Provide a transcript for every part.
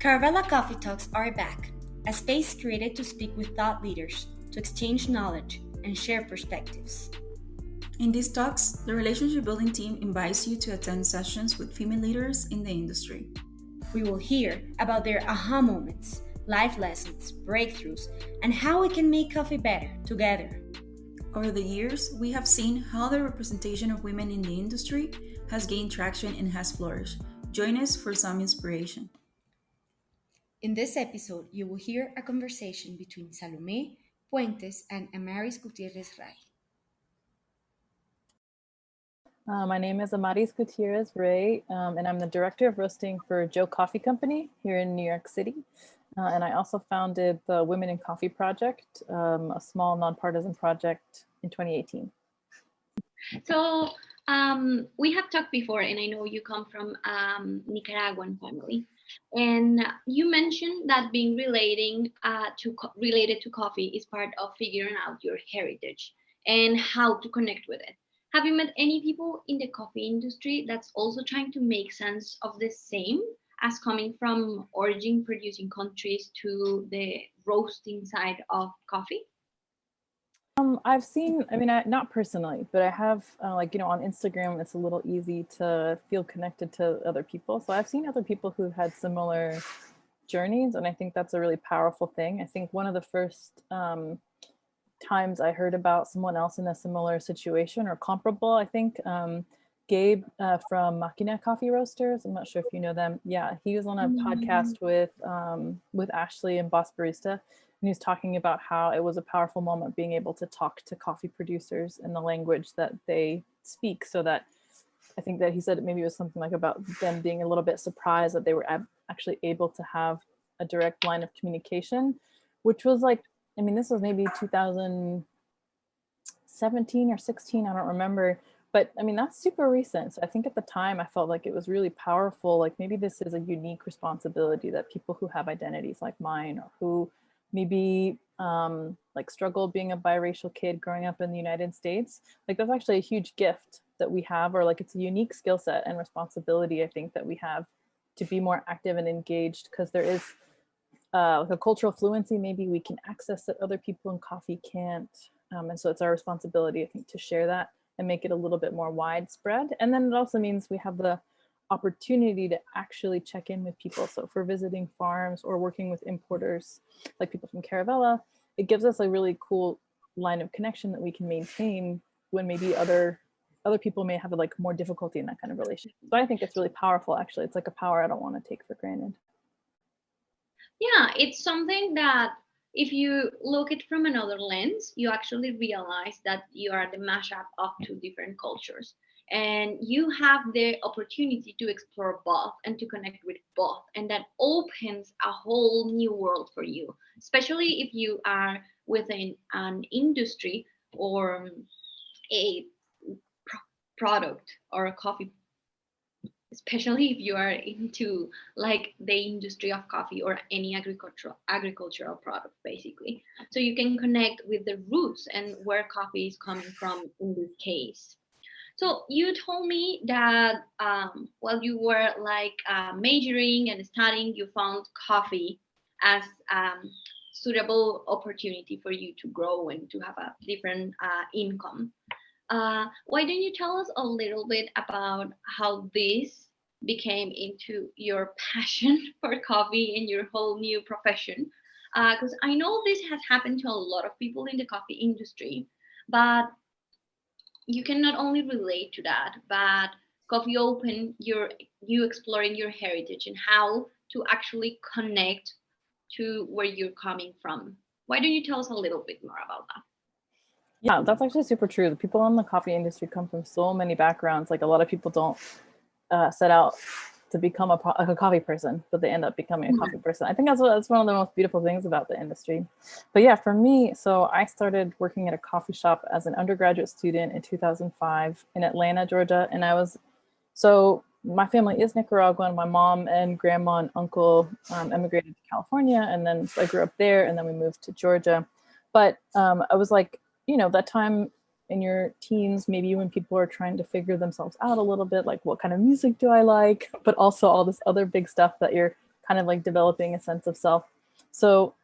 Caravella Coffee Talks are back, a space created to speak with thought leaders, to exchange knowledge, and share perspectives. In these talks, the relationship building team invites you to attend sessions with female leaders in the industry. We will hear about their aha moments, life lessons, breakthroughs, and how we can make coffee better together. Over the years, we have seen how the representation of women in the industry has gained traction and has flourished. Join us for some inspiration. In this episode, you will hear a conversation between Salomé Puentes and Amaris Gutierrez. My name is Amaris Gutierrez, and I'm the director of roasting for Joe Coffee Company here in New York City. And I also founded the Women in Coffee Project, a small nonpartisan project in 2018. So we have talked before, and I know you come from Nicaraguan family. And you mentioned that being related to coffee is part of figuring out your heritage and how to connect with it. Have you met any people in the coffee industry that's also trying to make sense of the same as coming from origin producing countries to the roasting side of coffee? I've seen, not personally, but I have, on Instagram, it's a little easy to feel connected to other people. So I've seen other people who had similar journeys, and I think that's a really powerful thing. I think one of the first times I heard about someone else in a similar situation or comparable, I think Gabe from Machina Coffee Roasters. I'm not sure if you know them. Yeah, he was on a podcast with Ashley and Boss Barista. And he was talking about how it was a powerful moment being able to talk to coffee producers in the language that they speak, so that I think that he said maybe it was something like about them being a little bit surprised that they were actually able to have a direct line of communication, which was like, this was maybe 2017 or 16, I don't remember. But that's super recent. So I think at the time I felt like it was really powerful. Like maybe this is a unique responsibility that people who have identities like mine, or who maybe struggle being a biracial kid growing up in the United States, like that's actually a huge gift that we have, or like it's a unique skill set and responsibility I think that we have to be more active and engaged, because there is like a cultural fluency maybe we can access that other people in coffee can't. And so it's our responsibility, I think, to share that and make it a little bit more widespread. And then it also means we have the opportunity to actually check in with people. So if we're visiting farms or working with importers, like people from Caravella, it gives us a really cool line of connection that we can maintain when maybe other people may have like more difficulty in that kind of relationship. So I think it's really powerful, actually. It's like a power I don't want to take for granted. Yeah, it's something that if you look at it from another lens, you actually realize that you are the mashup of two different cultures. And you have the opportunity to explore both and to connect with both. And that opens a whole new world for you, especially if you are within an industry or a product or a coffee, especially if you are into like the industry of coffee or any agricultural product, basically. So you can connect with the roots and where coffee is coming from in this case. So you told me that while you were majoring and studying, you found coffee as suitable opportunity for you to grow and to have a different income. Why don't you tell us a little bit about how this became into your passion for coffee and your whole new profession? Because I know this has happened to a lot of people in the coffee industry, but you can not only relate to that, but Coffee Open, you exploring your heritage and how to actually connect to where you're coming from. Why don't you tell us a little bit more about that? Yeah, that's actually super true. The people in the coffee industry come from so many backgrounds. Like a lot of people don't set out to become a coffee person, but they end up becoming a coffee person. I think that's one of the most beautiful things about the industry. But yeah, for me, so I started working at a coffee shop as an undergraduate student in 2005 in Atlanta, Georgia. And my family is Nicaraguan. My mom and grandma and uncle emigrated to California. And then so I grew up there, and then we moved to Georgia. But I was like, that time in your teens, maybe when people are trying to figure themselves out a little bit, like what kind of music do I like, but also all this other big stuff that you're kind of like developing a sense of self. So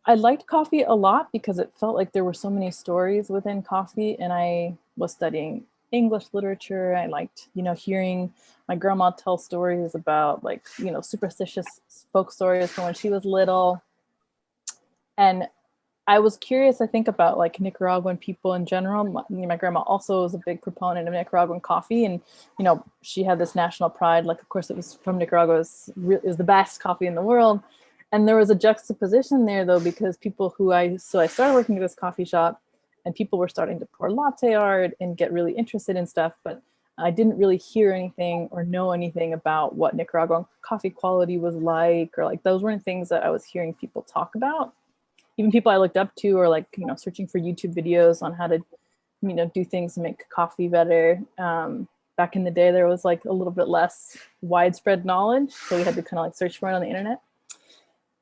I liked coffee a lot because it felt like there were so many stories within coffee, and I was studying English literature. I liked, hearing my grandma tell stories about like, superstitious folk stories from when she was little. And I was curious, I think, about like Nicaraguan people in general. My grandma also was a big proponent of Nicaraguan coffee, and she had this national pride. Like, of course, it was from Nicaragua. It was the best coffee in the world. And there was a juxtaposition there, though, because I started working at this coffee shop, and people were starting to pour latte art and get really interested in stuff, but I didn't really hear anything or know anything about what Nicaraguan coffee quality was like, or like those weren't things that I was hearing people talk about. Even people I looked up to, or like, searching for YouTube videos on how to, do things to make coffee better. Back in the day, there was like a little bit less widespread knowledge, so we had to kind of like search for it on the internet.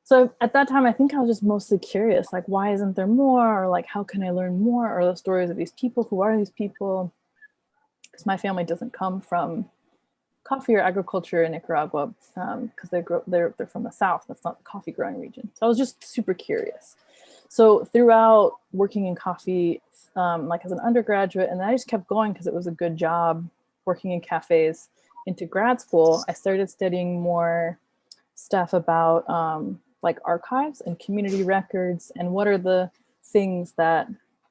So at that time, I think I was just mostly curious, like, why isn't there more? Or like, how can I learn more? Or the stories of these people, who are these people? Because my family doesn't come from coffee or agriculture in Nicaragua, because they're from the south. That's not the coffee growing region. So I was just super curious. So throughout working in coffee, like as an undergraduate, and then I just kept going because it was a good job working in cafes, into grad school, I started studying more stuff about like archives and community records, and what are the things that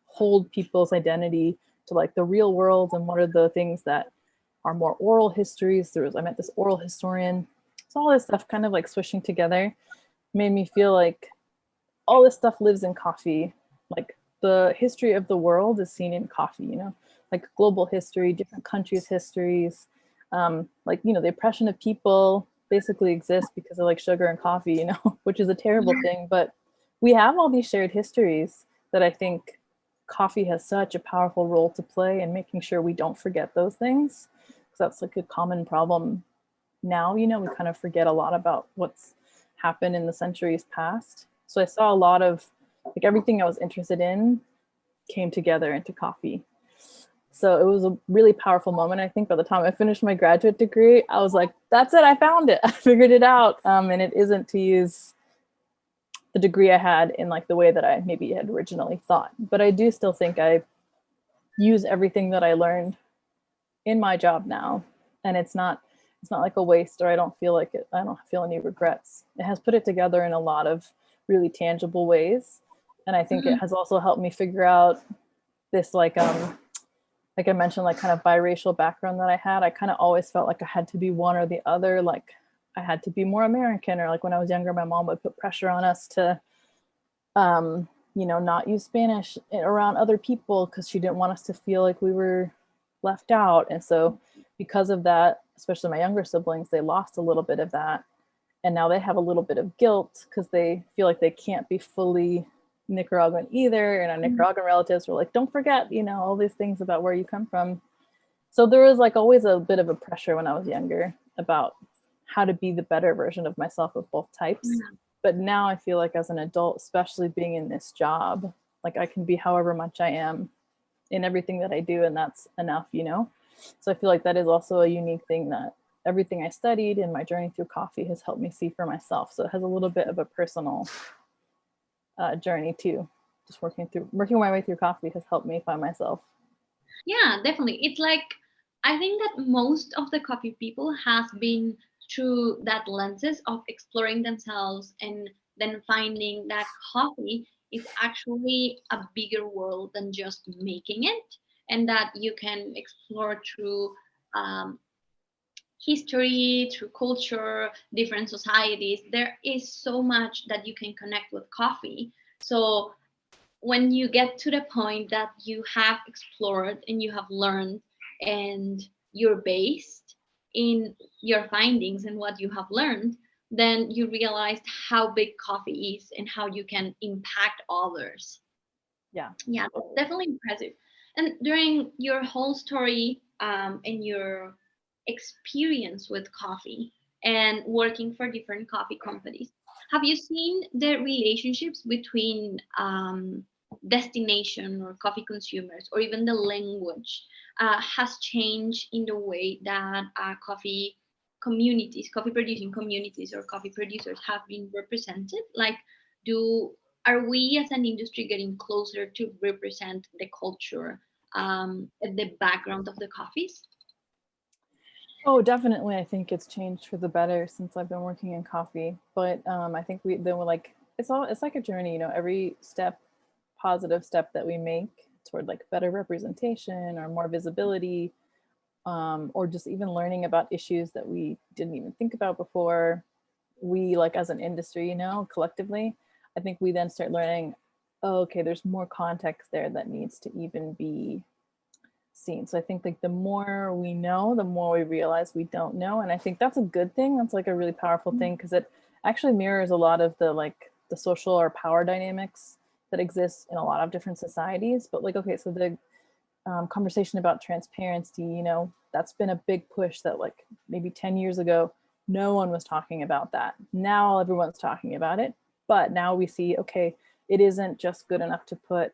hold people's identity to like the real world, and what are the things that are more oral histories. I met this oral historian. So all this stuff kind of like swishing together made me feel like all this stuff lives in coffee. Like the history of the world is seen in coffee, like global history, different countries' histories, like, the oppression of people basically exists because of like sugar and coffee, which is a terrible thing. But we have all these shared histories that I think coffee has such a powerful role to play in making sure we don't forget those things. Because that's like a common problem now, we kind of forget a lot about what's happened in the centuries past. So I saw a lot of like everything I was interested in came together into coffee. So it was a really powerful moment. I think by the time I finished my graduate degree, I was like, that's it, I found it. I figured it out. And it isn't to use the degree I had in like the way that I maybe had originally thought. But I do still think I use everything that I learned in my job now. And it's not like a waste, or I don't feel any regrets. It has put it together in a lot of really tangible ways. And I think it has also helped me figure out this like I mentioned, like kind of biracial background that I had. I kind of always felt like I had to be one or the other. Like I had to be more American, or like when I was younger, my mom would put pressure on us to, not use Spanish around other people because she didn't want us to feel like we were left out. And so because of that, especially my younger siblings, they lost a little bit of that. And now they have a little bit of guilt because they feel like they can't be fully Nicaraguan either. And our Nicaraguan relatives were like, don't forget, all these things about where you come from. So there was like always a bit of a pressure when I was younger about how to be the better version of myself of both types. But now I feel like as an adult, especially being in this job, like I can be however much I am in everything that I do, and that's enough, So I feel like that is also a unique thing that everything I studied in my journey through coffee has helped me see for myself. So it has a little bit of a personal journey too. Just working my way through coffee has helped me find myself. Yeah, definitely. It's like, I think that most of the coffee people has been through that lenses of exploring themselves, and then finding that coffee is actually a bigger world than just making it, and that you can explore through history, through culture, different societies. There is so much that you can connect with coffee. So when you get to the point that you have explored and you have learned, and you're based in your findings and what you have learned, then you realized how big coffee is and how you can impact others. Yeah, That's definitely impressive. And during your whole story, and your experience with coffee and working for different coffee companies, have you seen the relationships between destination or coffee consumers, or even the language has changed in the way that coffee communities, coffee producing communities or coffee producers have been represented? Like, are we as an industry getting closer to represent the culture, the background of the coffees? Oh, definitely. I think it's changed for the better since I've been working in coffee. But I think we're like, it's like a journey, you know, every positive step that we make toward like better representation or more visibility, or just even learning about issues that we didn't even think about before. We like as an industry, you know, collectively, I think we then start learning, oh, okay, there's more context there that needs to even be seen. So I think like the more we know, the more we realize we don't know. And I think that's a good thing. That's like a really powerful thing because it actually mirrors a lot of the like the social or power dynamics that exist in a lot of different societies. But like, okay, so the conversation about transparency, you know, that's been a big push that like maybe 10 years ago, no one was talking about that. Now everyone's talking about it. But now we see, okay, it isn't just good enough to put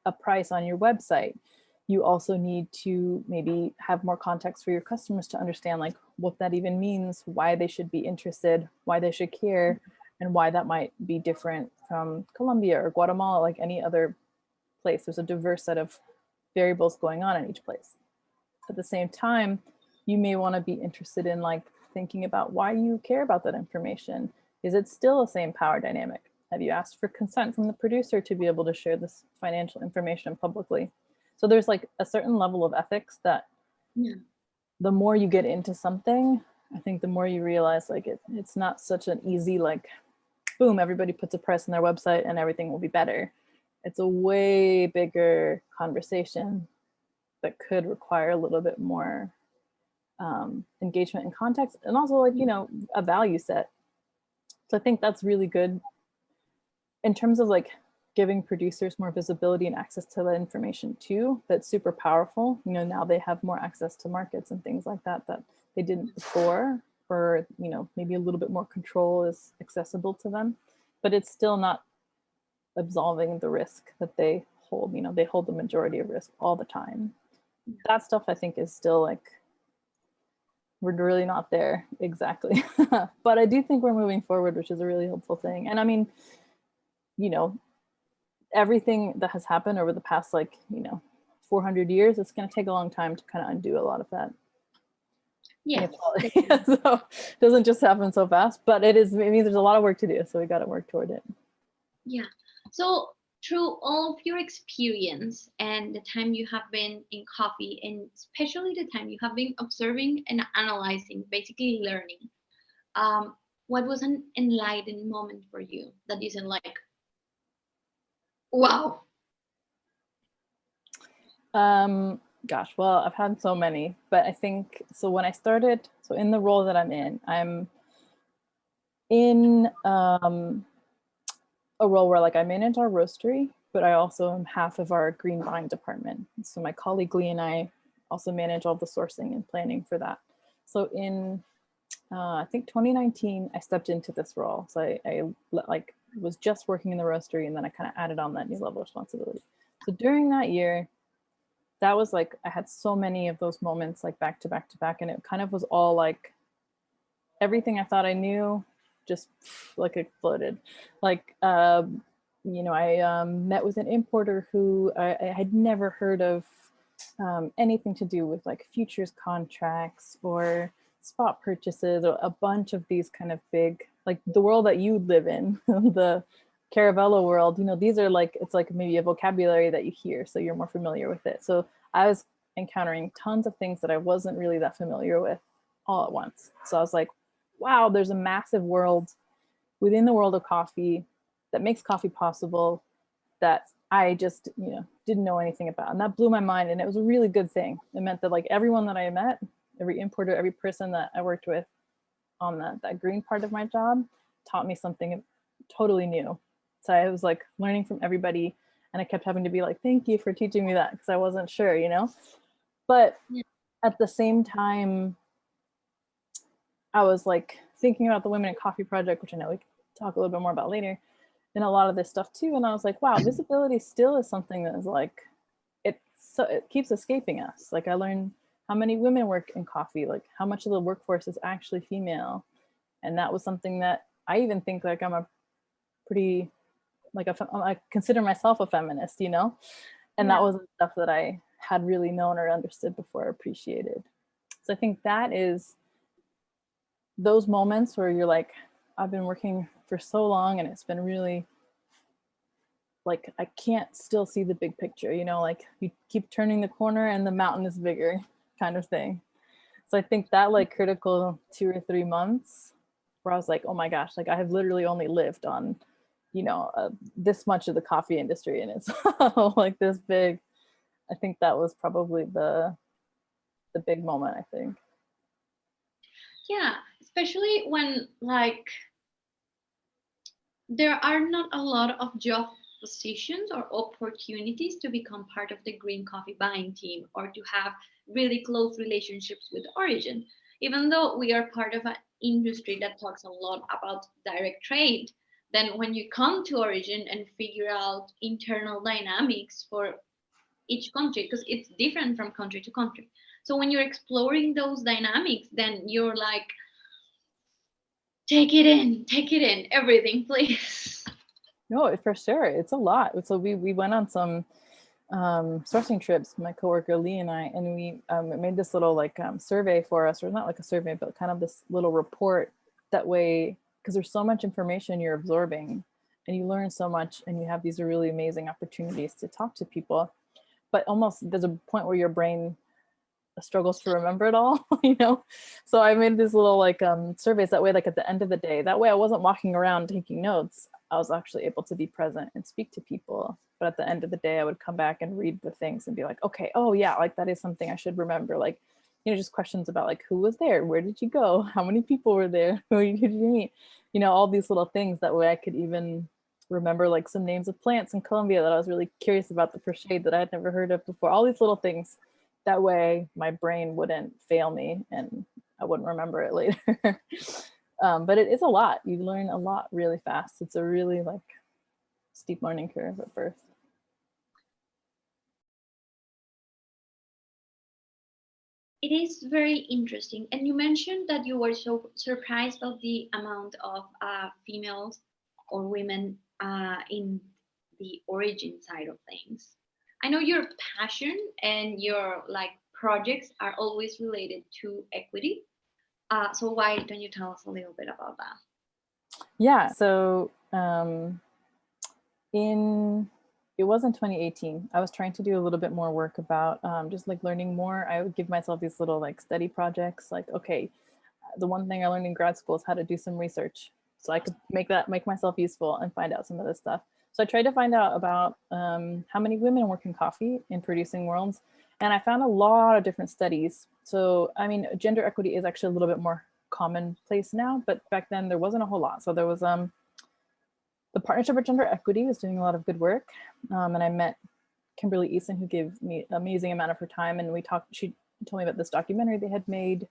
a price on your website. You also need to maybe have more context for your customers to understand like what that even means, why they should be interested, why they should care, and why that might be different from Colombia or Guatemala, like any other place. There's a diverse set of variables going on in each place. At the same time, you may want to be interested in like thinking about why you care about that information. Is it still the same power dynamic? Have you asked for consent from the producer to be able to share this financial information publicly? So there's like a certain level of ethics that the more you get into something, I think the more you realize like it's not such an easy like, boom, everybody puts a price on their website and everything will be better. It's a way bigger conversation that could require a little bit more engagement and context, and also like, you know, a value set. So I think that's really good in terms of like giving producers more visibility and access to that information too. That's super powerful. You know, now they have more access to markets and things like that that they didn't before, or, you know, maybe a little bit more control is accessible to them, but it's still not absolving the risk that they hold. You know, they hold the majority of risk all the time. That stuff I think is still like, we're really not there exactly. But I do think we're moving forward, which is a really helpful thing. And I mean, you know, everything that has happened over the past like, you know, 400 years, it's going to take a long time to kind of undo a lot of that. Yeah. So it doesn't just happen so fast, but it means there's a lot of work to do. So we got to work toward it. Yeah. So through all of your experience and the time you have been in coffee, and especially the time you have been observing and analyzing, basically learning, what was an enlightened moment for you that you said like, wow? Gosh, well, I've had so many, but I think, so when I started, so in the role that I'm in a role where like I manage our roastery, but I also am half of our green buying department. So my colleague Lee and I also manage all the sourcing and planning for that. So in I think 2019, I stepped into this role. So I like was just working in the roastery, and then I kind of added on that new level of responsibility. So during that year, that was like, I had so many of those moments like back to back to back, and it kind of was all like everything I thought I knew just like exploded. Like, you know, I met with an importer who I had never heard of anything to do with like futures contracts or spot purchases, or a bunch of these kind of big, like the world that you live in, the Caravella world, you know, these are like, it's like maybe a vocabulary that you hear, so you're more familiar with it. So I was encountering tons of things that I wasn't really that familiar with all at once. So I was like, wow, there's a massive world within the world of coffee that makes coffee possible that I just, you know, didn't know anything about. And that blew my mind. And it was a really good thing. It meant that like everyone that I met, every importer, every person that I worked with on that green part of my job taught me something totally new. So I was like learning from everybody, and I kept having to be like, thank you for teaching me that, because I wasn't sure, you know. But at the same time, I was like thinking about the Women in Coffee Project, which I know we can talk a little bit more about later, and a lot of this stuff too. And I was like, wow, visibility still is something that is like, it keeps escaping us. Like I learned how many women work in coffee? Like how much of the workforce is actually female? And that was something that I even think like I'm a pretty, like I consider myself a feminist, you know? And that wasn't stuff that I had really known or understood before or appreciated. So I think that is those moments where you're like, I've been working for so long and it's been really like, I can't still see the big picture, you know, like you keep turning the corner and the mountain is bigger kind of thing. So I think that like critical 2 or 3 months where I was like, oh my gosh, like I have literally only lived on, you know, this much of the coffee industry and it's like this big. I think that was probably the big moment, I think. Yeah, especially when like there are not a lot of job positions or opportunities to become part of the green coffee buying team or to have really close relationships with origin. Even though we are part of an industry that talks a lot about direct trade, then when you come to origin and figure out internal dynamics for each country, because it's different from country to country. So when you're exploring those dynamics, then you're like, take it in, everything, please. No, for sure. It's a lot. So we went on some sourcing trips, my coworker Lee and I, and we made this little like survey for us, or not like a survey, but kind of this little report. That way, because there's so much information you're absorbing and you learn so much and you have these really amazing opportunities to talk to people. But almost there's a point where your brain struggles to remember it all, you know? So I made these little like surveys that way, like at the end of the day, that way I wasn't walking around taking notes. I was actually able to be present and speak to people. But at the end of the day, I would come back and read the things and be like, okay, oh yeah, like that is something I should remember. Like, you know, just questions about like, who was there? Where did you go? How many people were there? Who did you meet? You know, all these little things. That way I could even remember like some names of plants in Colombia that I was really curious about, the first shade that I had never heard of before. All these little things. That way my brain wouldn't fail me and I wouldn't remember it later. But it is a lot. You learn a lot really fast. It's a really like steep learning curve at first. It is very interesting. And you mentioned that you were so surprised of the amount of females or women in the origin side of things. I know your passion and your like projects are always related to equity. So why don't you tell us a little bit about that? Yeah, so it was in 2018. I was trying to do a little bit more work about just like learning more. I would give myself these little like study projects, like, okay, the one thing I learned in grad school is how to do some research. So I could make myself useful and find out some of this stuff. So I tried to find out about how many women work in coffee in producing worlds. And I found a lot of different studies. So, I mean, gender equity is actually a little bit more commonplace now, but back then there wasn't a whole lot. So there was the Partnership for Gender Equity was doing a lot of good work. And I met Kimberly Eason, who gave me an amazing amount of her time. And we talked, she told me about this documentary they had made,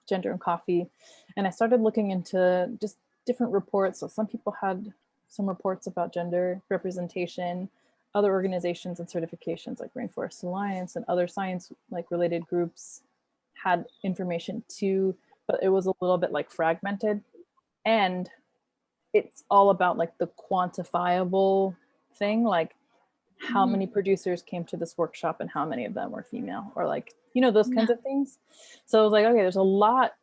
Gender and Coffee. And I started looking into just different reports. So some people had some reports about gender representation, other organizations and certifications like Rainforest Alliance and other science like related groups had information too, but it was a little bit like fragmented. And it's all about like the quantifiable thing, like how many producers came to this workshop and how many of them were female, or like, you know, those kinds of things. So I was like, okay, there's a lot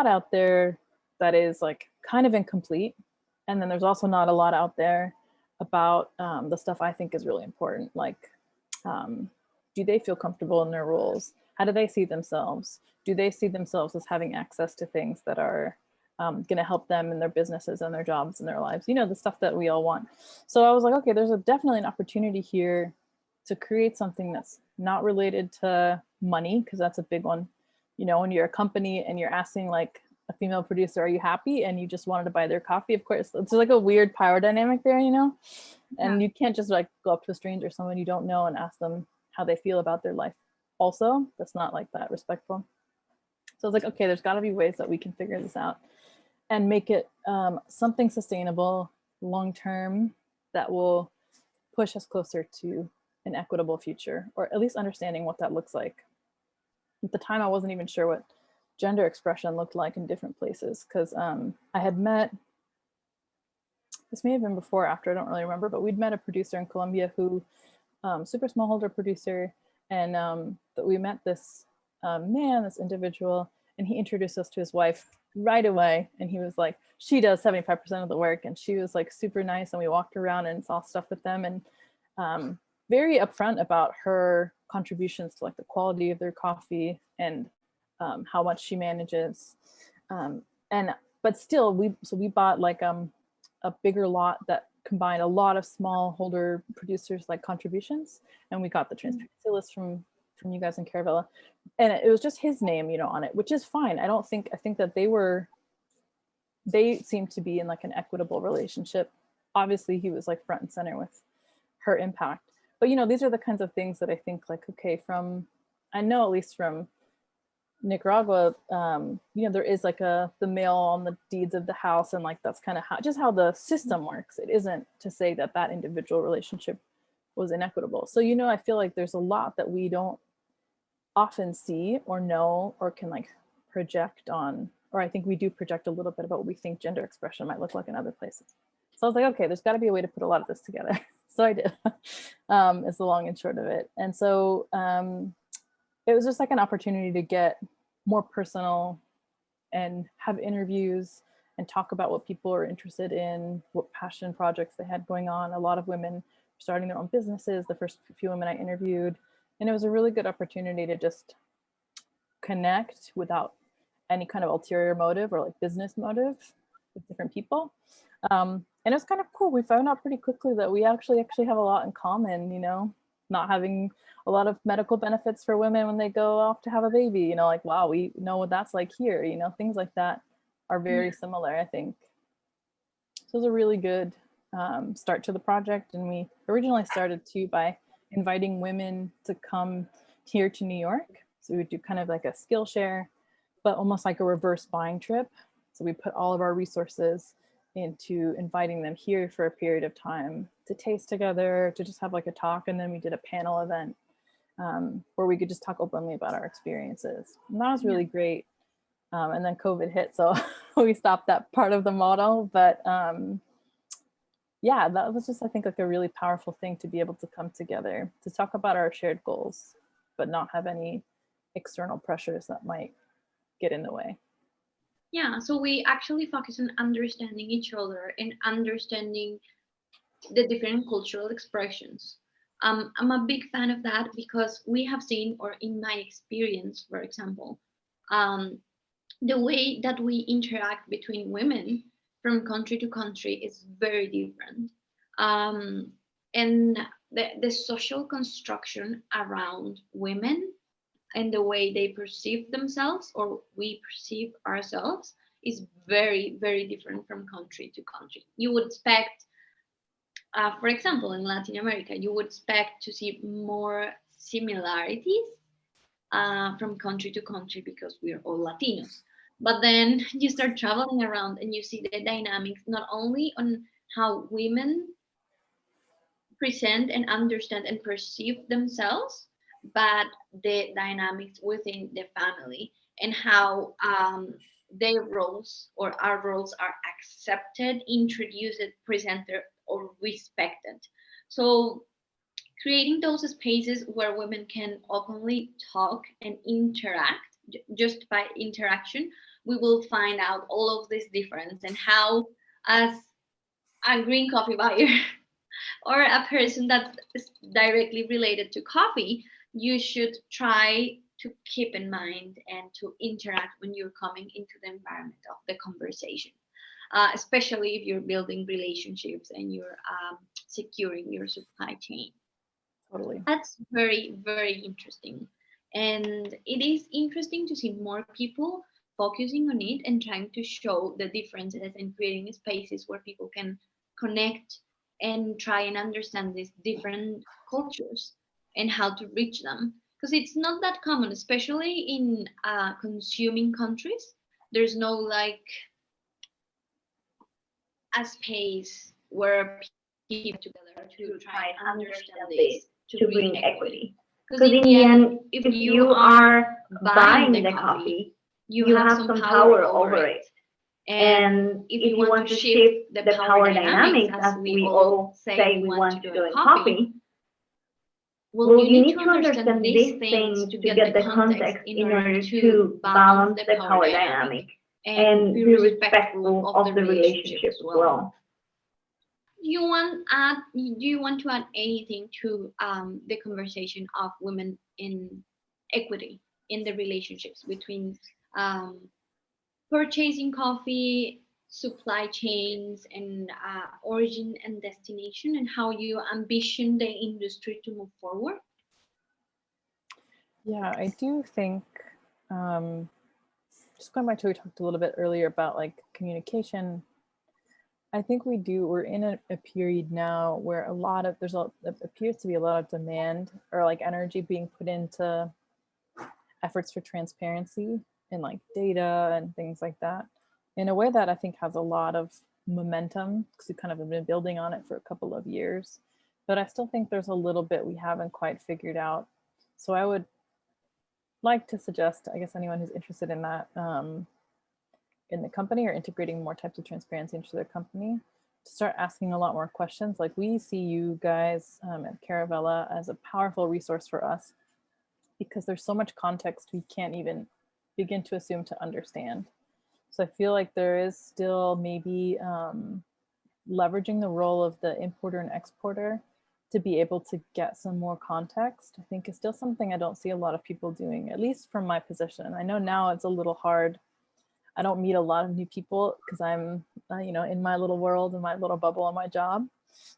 out there that is like kind of incomplete. And then there's also not a lot out there about the stuff I think is really important. Like, do they feel comfortable in their roles? How do they see themselves? Do they see themselves as having access to things that are going to help them in their businesses and their jobs and their lives? You know, the stuff that we all want. So I was like, okay, there's definitely an opportunity here to create something that's not related to money, because that's a big one. You know, when you're a company and you're asking like a female producer, are you happy? And you just wanted to buy their coffee, of course. It's like a weird power dynamic there, you know? And you can't just like go up to a stranger, someone you don't know, and ask them how they feel about their life. Also, that's not like that respectful. So I was like, okay, there's got to be ways that we can figure this out and make it something sustainable, long-term, that will push us closer to an equitable future, or at least understanding what that looks like. at the time I wasn't even sure what gender expression looked like in different places, because I had met, this may have been before or after, I don't really remember, but we'd met a producer in Colombia who, super smallholder producer, and that we met this man, this individual, and he introduced us to his wife right away, and he was like, she does 75% of the work, and she was like super nice, and we walked around and saw stuff with them, and very upfront about her contributions to like the quality of their coffee and how much she manages, but still we bought like a bigger lot that combined a lot of smallholder producers like contributions, and we got the transparency list from you guys in Caravella, and it was just his name, you know, on it, which is fine. I think that they seemed to be in like an equitable relationship. Obviously he was like front and center with her impact, but you know, these are the kinds of things that I think like, okay, I know at least from Nicaragua, you know, there is like the male on the deeds of the house, and like that's kind of how the system works. It isn't to say that that individual relationship was inequitable. So, you know, I feel like there's a lot that we don't often see or know or can like project on, or I think we do project a little bit about what we think gender expression might look like in other places. So I was like, okay, there's got to be a way to put a lot of this together. So I did. Is the long and short of it. And so it was just like an opportunity to get more personal and have interviews and talk about what people are interested in, what passion projects they had going on. A lot of women starting their own businesses, the first few women I interviewed. And it was a really good opportunity to just connect without any kind of ulterior motive or like business motive with different people. And it was kind of cool. We found out pretty quickly that we actually have a lot in common, you know, not having a lot of medical benefits for women when they go off to have a baby, you know, like, wow, we know what that's like here, you know, things like that are very similar, I think. So it was a really good start to the project. And we originally started too by inviting women to come here to New York. So we would do kind of like a Skillshare, but almost like a reverse buying trip. So we put all of our resources into inviting them here for a period of time to taste together, to just have like a talk. And then we did a panel event where we could just talk openly about our experiences. And that was really great. And then COVID hit, so we stopped that part of the model. But yeah, that was just, I think, like a really powerful thing to be able to come together to talk about our shared goals, but not have any external pressures that might get in the way. Yeah, so we actually focus on understanding each other and understanding the different cultural expressions. I'm a big fan of that because we have seen, or in my experience, for example, the way that we interact between women from country to country is very different. And the social construction around women and the way they perceive themselves, or we perceive ourselves, is very, very different from country to country. You would expect, for example, in Latin America, you would expect to see more similarities from country to country because we're all Latinos. But then you start traveling around and you see the dynamics, not only on how women present and understand and perceive themselves, but the dynamics within the family and how their roles or our roles are accepted, introduced, presented, or respected. So creating those spaces where women can openly talk and interact, just by interaction, we will find out all of this difference and how, as a green coffee buyer or a person that's directly related to coffee, you should try to keep in mind and to interact when you're coming into the environment of the conversation, especially if you're building relationships and you're securing your supply chain. Totally. That's very, very interesting. And it is interesting to see more people focusing on it and trying to show the differences and creating spaces where people can connect and try and understand these different cultures and how to reach them. Because it's not that common, especially in consuming countries. There's no like a space where people together to try and understand this to bring equity. Because in the end, if you are buying the coffee, you have some power over it. And if you want to shift the power dynamics, as we all say we want to do in coffee, well, you need to understand these things to get the context in order to balance the power dynamic and be respectful of the relationship as well. Do you want to add anything to the conversation of women in equity in the relationships between purchasing coffee, supply chains, and origin and destination, and how you ambition the industry to move forward? Yeah, I do think, just going back to what we talked a little bit earlier about like communication, I think we're in a period now where appears to be a lot of demand or like energy being put into efforts for transparency and like data and things like that in a way that I think has a lot of momentum because we kind of have been building on it for a couple of years. But I still think there's a little bit we haven't quite figured out. So I would like to suggest, I guess, anyone who's interested in that, in the company or integrating more types of transparency into their company, to start asking a lot more questions. Like we see you guys at Caravella as a powerful resource for us because there's so much context we can't even begin to assume to understand. So I feel like there is still maybe leveraging the role of the importer and exporter to be able to get some more context, I think is still something I don't see a lot of people doing, at least from my position. I know now it's a little hard. I don't meet a lot of new people because I'm, in my little world, in my little bubble on my job.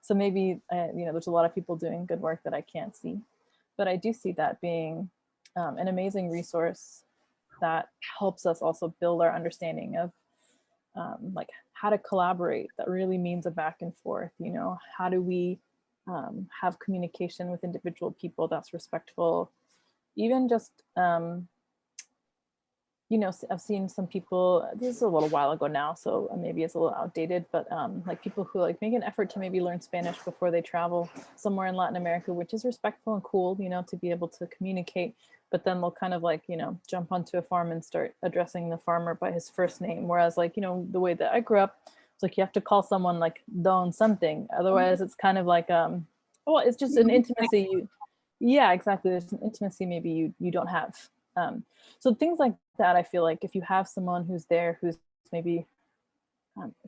So maybe, there's a lot of people doing good work that I can't see. But I do see that being an amazing resource that helps us also build our understanding of like how to collaborate. That really means a back and forth, how do we have communication with individual people that's respectful, even just I've seen some people, this is a little while ago now, so maybe it's a little outdated, but like people who like make an effort to maybe learn Spanish before they travel somewhere in Latin America, which is respectful and cool, to be able to communicate, but then they'll kind of like, jump onto a farm and start addressing the farmer by his first name. Whereas like, the way that I grew up, it's like you have to call someone like Don something. Otherwise it's kind of like, it's just an intimacy. Yeah, exactly. There's an intimacy maybe you don't have. So things like that, I feel like if you have someone who's there, who's maybe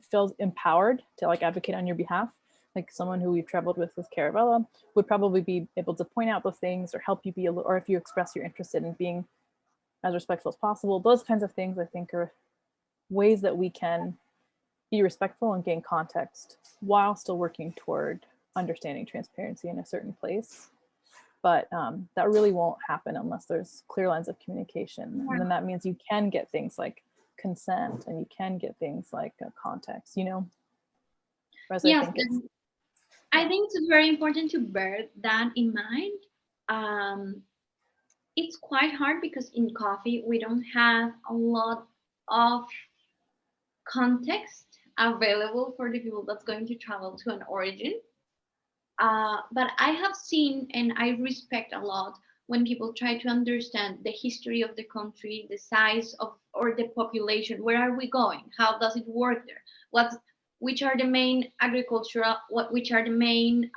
feels empowered to like advocate on your behalf, like someone who we've traveled with Caravella would probably be able to point out those things or help you be or if you express you're interested in being as respectful as possible. Those kinds of things I think are ways that we can be respectful and gain context while still working toward understanding transparency in a certain place. But that really won't happen unless there's clear lines of communication. And then that means you can get things like consent and you can get things like context, Whereas yes, I think it's very important to bear that in mind. It's quite hard because in coffee, we don't have a lot of context available for the people that's going to travel to an origin. But I have seen and I respect a lot when people try to understand the history of the country, the size of or the population. Where are we going? How does it work there? Which are the main agricultural? Which are the main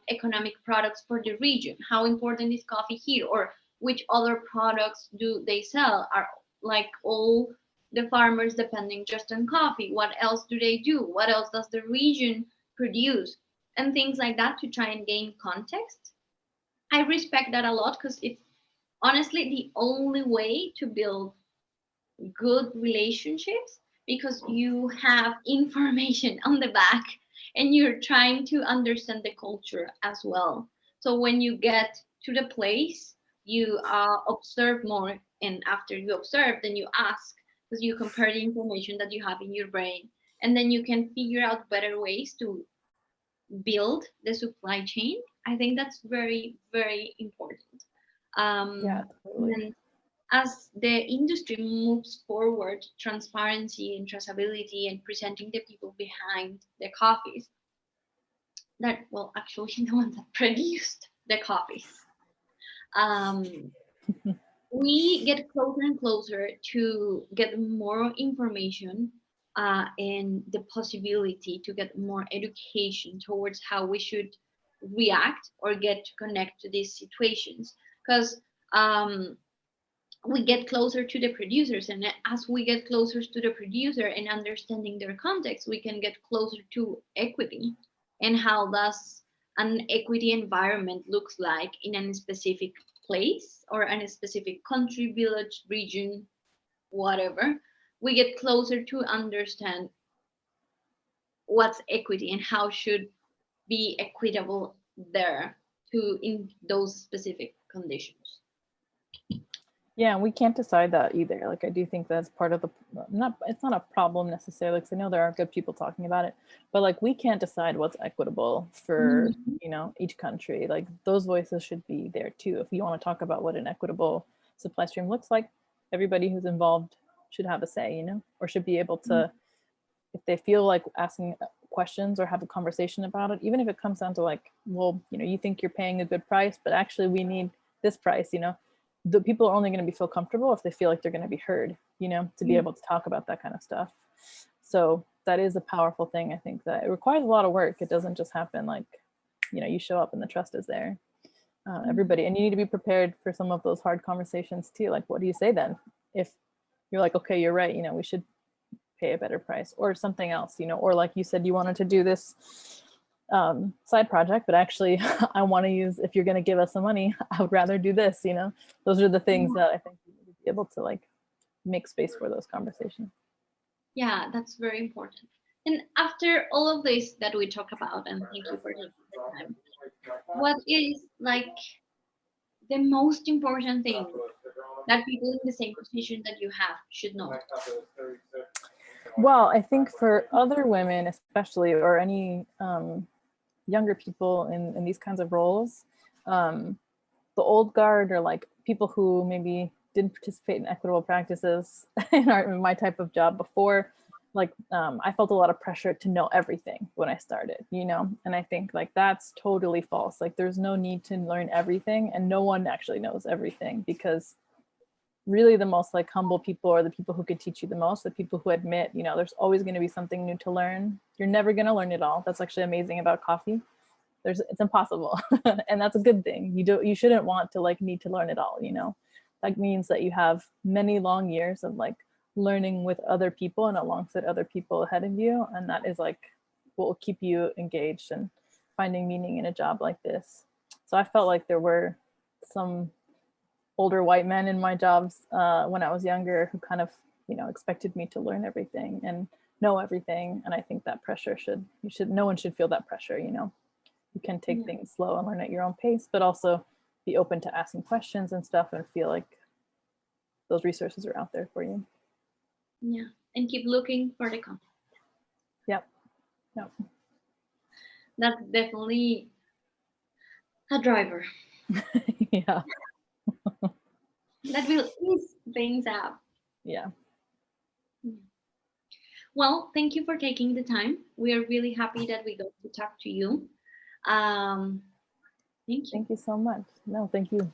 economic products for the region? How important is coffee here? Or which other products do they sell? Are like all the farmers depending just on coffee? What else do they do? What else does the region produce? And things like that to try and gain context. I respect that a lot because it's honestly the only way to build good relationships because you have information on the back and you're trying to understand the culture as well. So when you get to the place, you observe more, and after you observe, then you ask because you compare the information that you have in your brain, and then you can figure out better ways to build the supply chain. I think that's very, very important. Yeah, totally. And as the industry moves forward, transparency and traceability and presenting the people behind the coffees that, well, actually the ones that produced the coffees. we get closer and closer to get more information and the possibility to get more education towards how we should react or get to connect to these situations. Because we get closer to the producers, and as we get closer to the producer and understanding their context, we can get closer to equity and how does an equity environment looks like in a specific place or in a specific country, village, region, whatever. We get closer to understand what's equity and how should be equitable there to in those specific conditions. Yeah, we can't decide that either. Like, I do think that's part of the, it's not a problem necessarily, because I know there are good people talking about it, but like, we can't decide what's equitable for, you know, each country. Like, those voices should be there too. If you want to talk about what an equitable supply stream looks like, everybody who's involved should have a say, you know, or should be able to, if they feel like asking questions or have a conversation about it, even if it comes down to like, well, you know, you think you're paying a good price, but actually we need this price, you know, the people are only going to feel comfortable if they feel like they're going to be heard, you know, to be able to talk about that kind of stuff. So that is a powerful thing. I think that it requires a lot of work. It doesn't just happen like, you know, you show up and the trust is there. Everybody, and you need to be prepared for some of those hard conversations too. Like, what do you say then? If you're like, okay, you're right, you know, we should pay a better price or something else, you know, or like you said, you wanted to do this side project, but actually I want to use, if you're going to give us some money, I would rather do this, you know. Those are the things that I think you need to be able to like make space for those conversations. Yeah, that's very important. And after all of this that we talk about, and thank you for taking the time, what is like the most important thing that people in the same position that you have should know? Well, I think for other women especially, or any younger people in these kinds of roles, the old guard, or like people who maybe didn't participate in equitable practices in my type of job before, like I felt a lot of pressure to know everything when I started, you know, and I think like that's totally false. Like, there's no need to learn everything, and no one actually knows everything, because really the most like humble people are the people who could teach you the most, the people who admit, you know, there's always going to be something new to learn. You're never going to learn it all. That's actually amazing about coffee. It's impossible. And that's a good thing. You shouldn't want to like need to learn it all, you know. That means that you have many long years of like learning with other people and alongside other people ahead of you, and that is like what will keep you engaged and finding meaning in a job like this. So I felt like there were some older white men in my jobs when I was younger who kind of, you know, expected me to learn everything and know everything. And I think that pressure no one should feel that pressure, you know. You can take things slow and learn at your own pace, but also be open to asking questions and stuff and feel like those resources are out there for you. Yeah, and keep looking for the content. Yep. That's definitely a driver. Yeah. That will ease things out. Yeah. Well, thank you for taking the time. We are really happy that we got to talk to you. Thank you. Thank you so much. No, thank you.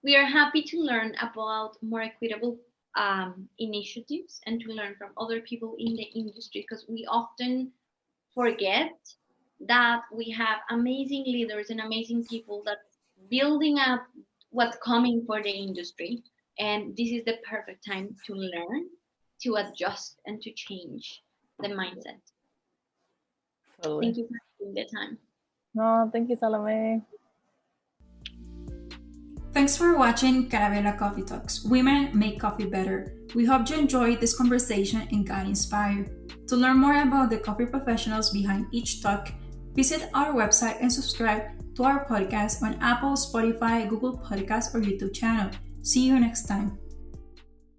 We are happy to learn about more equitable initiatives and to learn from other people in the industry, because we often forget that we have amazing leaders and amazing people that building up what's coming for the industry, and this is the perfect time to learn, to adjust, and to change the mindset. Totally. Thank you for taking the time. No, thank you, Salome. Thanks for watching Carabela Coffee Talks. Women make coffee better. We hope you enjoyed this conversation and got inspired. To learn more about the coffee professionals behind each talk, visit our website and subscribe to our podcast on Apple, Spotify, Google Podcasts, or YouTube channel. See you next time.